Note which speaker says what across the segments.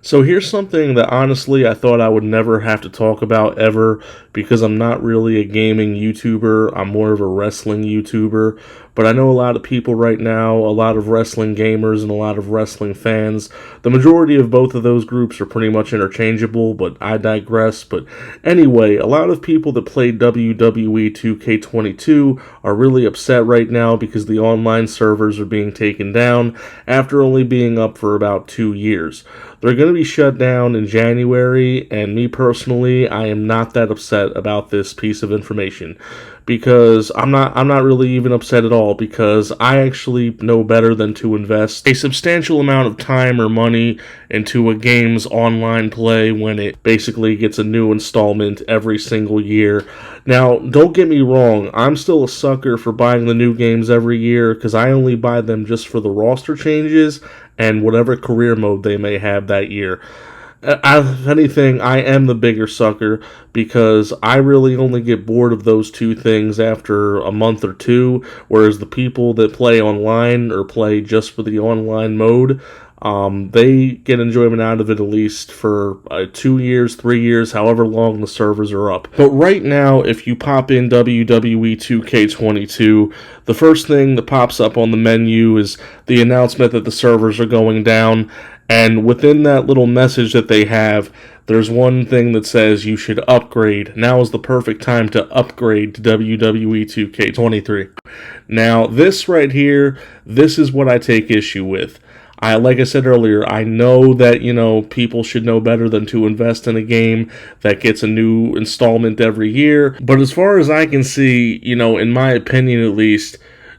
Speaker 1: So here's something that honestly I thought I would never have to talk about ever because I'm not really a gaming YouTuber. I'm more of a wrestling YouTuber. But I know a lot of people right now, a lot of wrestling gamers and a lot of wrestling fans. The majority of both of those groups are pretty much interchangeable, but I digress. But anyway, a lot of people that play WWE 2K22 are really upset right now because the online servers are being taken down after only being up for about 2 years. They're going to be shut down in January, and me personally, I am not that upset about this piece of information because I'm not really even upset at all because I actually know better than to invest a substantial amount of time or money into a game's online play when it basically gets a new installment every single year. Now, don't get me wrong, I'm still a sucker for buying the new games every year because I only buy them just for the roster changes and whatever career mode they may have that year. If anything, I am the bigger sucker because I really only get bored of those two things after a month or two, whereas the people that play online or play just for the online mode, they get enjoyment out of it at least for 2 years, 3 years, however long the servers are up. But right now, if you pop in WWE 2K22, the first thing that pops up on the menu is the announcement that the servers are going down. And within that little message that they have, there's one thing that says you should upgrade. Now is the perfect time to upgrade to WWE 2K23. Now, this right here, this is what I take issue with. Like I said earlier, I know that, people should know better than to invest in a game that gets a new installment every year. But as far as I can see, in my opinion at least,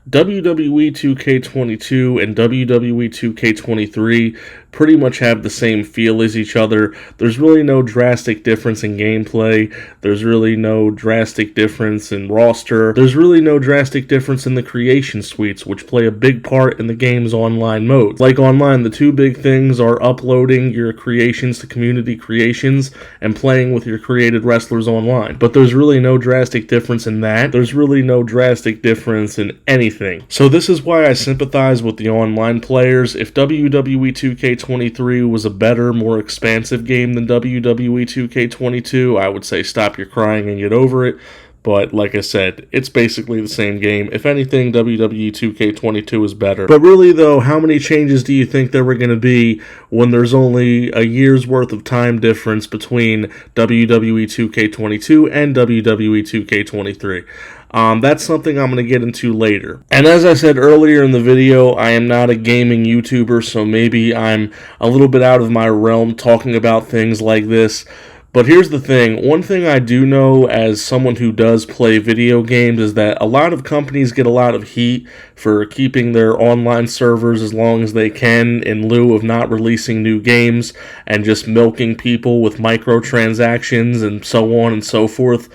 Speaker 1: WWE 2K22 and WWE 2K23 pretty much have the same feel as each other. There's really no drastic difference in gameplay. There's really no drastic difference in roster. There's really no drastic difference in the creation suites, which play a big part in the game's online modes. Like online, the two big things are uploading your creations to community creations and playing with your created wrestlers online. But there's really no drastic difference in that. There's really no drastic difference in anything. So this is why I sympathize with the online players. If WWE 2K23 was a better, more expansive game than WWE 2K22, I would say stop your crying and get over it. But like I said, it's basically the same game. If anything, WWE 2K22 is better. But really though, how many changes do you think there were going to be when there's only a year's worth of time difference between WWE 2K22 and WWE 2K23? That's something I'm going to get into later. And as I said earlier in the video, I am not a gaming YouTuber, so maybe I'm a little bit out of my realm talking about things like this. But here's the thing, one thing I do know as someone who does play video games is that a lot of companies get a lot of heat for keeping their online servers as long as they can in lieu of not releasing new games and just milking people with microtransactions and so on and so forth.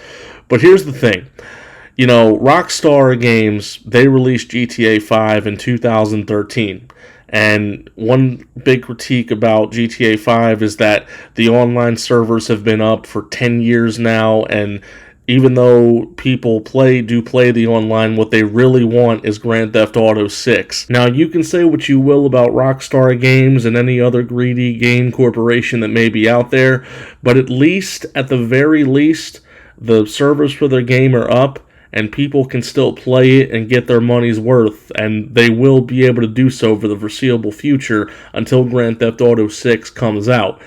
Speaker 1: But here's the thing. Rockstar Games, they released GTA 5 in 2013. And one big critique about GTA 5 is that the online servers have been up for 10 years now, and even though people do play the online, what they really want is Grand Theft Auto 6. Now, you can say what you will about Rockstar Games and any other greedy game corporation that may be out there, but at the very least, the servers for their game are up, and people can still play it and get their money's worth, and they will be able to do so for the foreseeable future until Grand Theft Auto 6 comes out.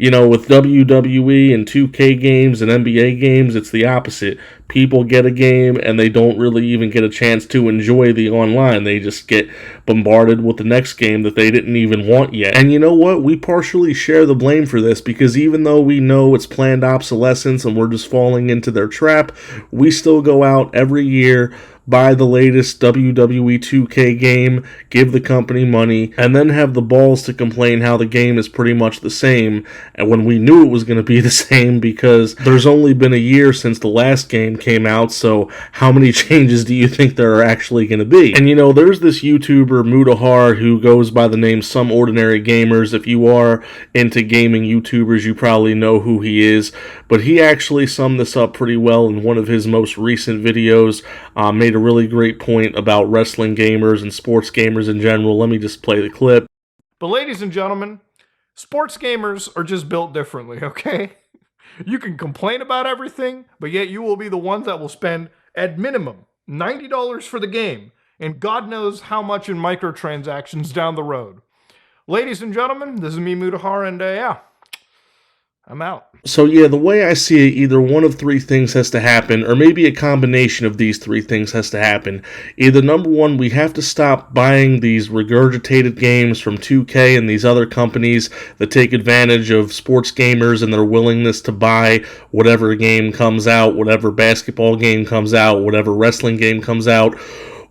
Speaker 1: With WWE and 2K games and NBA games, it's the opposite. People get a game and they don't really even get a chance to enjoy the online. They just get bombarded with the next game that they didn't even want yet. And you know what? We partially share the blame for this because even though we know it's planned obsolescence and we're just falling into their trap, we still go out every year, buy the latest WWE 2K game, give the company money, and then have the balls to complain how the game is pretty much the same, and when we knew it was going to be the same because there's only been a year since the last game came out, so how many changes do you think there are actually going to be? And there's this YouTuber, Mutahar, who goes by the name Some Ordinary Gamers. If you are into gaming YouTubers, you probably know who he is, but he actually summed this up pretty well in one of his most recent videos, made a really great point about wrestling gamers and sports gamers in general. Let me just play the clip.
Speaker 2: But ladies and gentlemen, Sports gamers are just built differently, okay? You can complain about everything, but yet you will be the ones that will spend, at minimum, $90 for the game, and God knows how much in microtransactions down the road. Ladies and gentlemen, this is me, Mutahar, and yeah, I'm out.
Speaker 1: So yeah, the way I see it, either one of three things has to happen, or maybe a combination of these three things has to happen. Either number one, we have to stop buying these regurgitated games from 2K and these other companies that take advantage of sports gamers and their willingness to buy whatever game comes out, whatever basketball game comes out, whatever wrestling game comes out.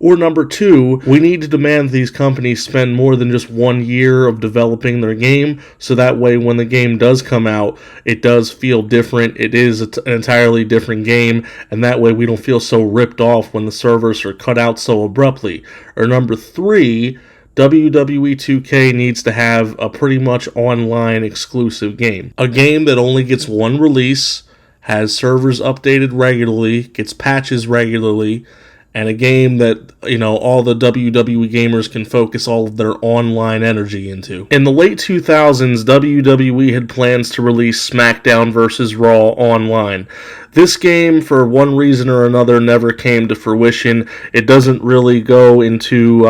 Speaker 1: Or number two, we need to demand these companies spend more than just 1 year of developing their game, so that way when the game does come out, it does feel different, it is an entirely different game, and that way we don't feel so ripped off when the servers are cut out so abruptly. Or number three, WWE 2K needs to have a pretty much online exclusive game. A game that only gets one release, has servers updated regularly, gets patches regularly, and a game that, all the WWE gamers can focus all of their online energy into. In the late 2000s, WWE had plans to release SmackDown vs. Raw online. This game, for one reason or another, never came to fruition. It doesn't really go into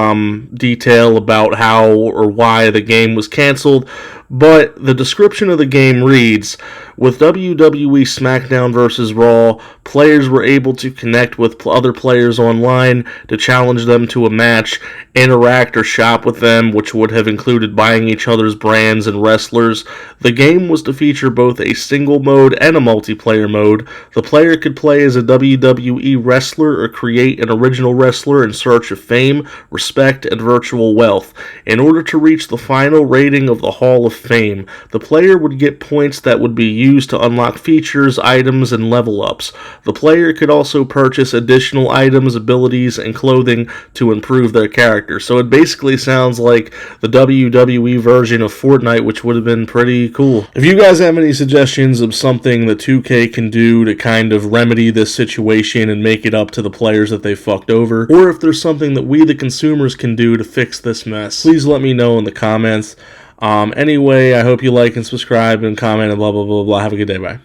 Speaker 1: detail about how or why the game was canceled, but the description of the game reads, with WWE SmackDown vs. Raw, players were able to connect with other players online to challenge them to a match, interact or shop with them, which would have included buying each other's brands and wrestlers. The game was to feature both a single mode and a multiplayer mode. The player could play as a WWE wrestler or create an original wrestler in search of fame, respect, and virtual wealth. In order to reach the final rating of the Hall of Fame, the player would get points that would be used to unlock features, items, and level ups. The player could also purchase additional items, abilities, and clothing to improve their character. So it basically sounds like the WWE version of Fortnite, which would have been pretty cool. If you guys have any suggestions of something that 2K can do to kind of remedy this situation and make it up to the players that they fucked over, or if there's something that we the consumers can do to fix this mess, please let me know in the comments. Anyway, I hope you like and subscribe and comment and blah, blah, blah, blah. Have a good day. Bye.